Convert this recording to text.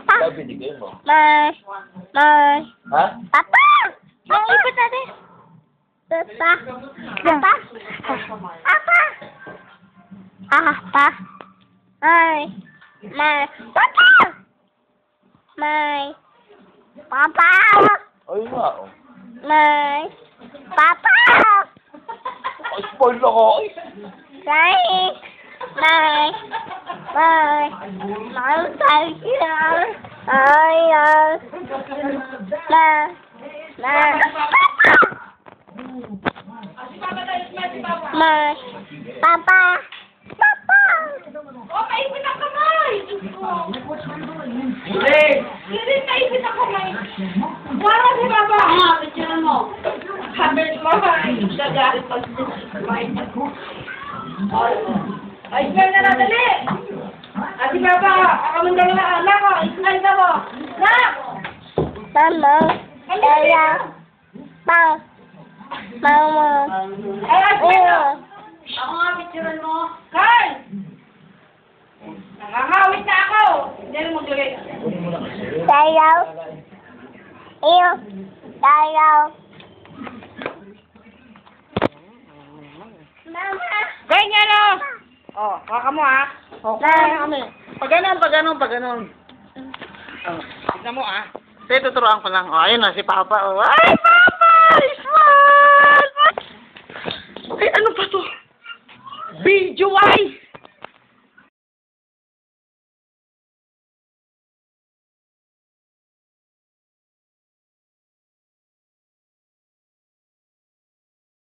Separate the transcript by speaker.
Speaker 1: Papa.
Speaker 2: Wala binigay mo.
Speaker 1: May.
Speaker 2: Ha?
Speaker 1: Papa! Ang ipot natin. Papa. Papa. Papa. Papa. May. Papa. May. Papa.
Speaker 2: Ayun nga, oh.
Speaker 1: May. Papa.
Speaker 2: Ay, spoil ako.
Speaker 1: May. May. May. May. May. Papa. Papa.
Speaker 3: Oh, maipit ang kamay!
Speaker 2: Hindi!
Speaker 3: Hindi, maipit ang kamay. Wala si Papa. Picture mo. Sabi mo, gagalit pag kamay. Ay, smile na dali! Ati Papa, ako mong dalawa anak ko. Smile ka mo. Nak!
Speaker 1: Mama. Kaya. Pang. Mama.
Speaker 3: Ay, smile ka. Ako nga, picturean mo. Carl! Nakakawit na ako. Hindi mo galit.
Speaker 1: Sayaw. Iyo. Sayaw. Mama.
Speaker 3: Ganyan o! Oh, kaka mo ha. Oh, kaka kami. Pag ganon. Oh, tignan mo ah.
Speaker 4: Sige, tuturuan ko lang. Oh, ayun na, si Papa. Oh. Ay, Papa! Smile! Ay, ano pa to? Video, ay!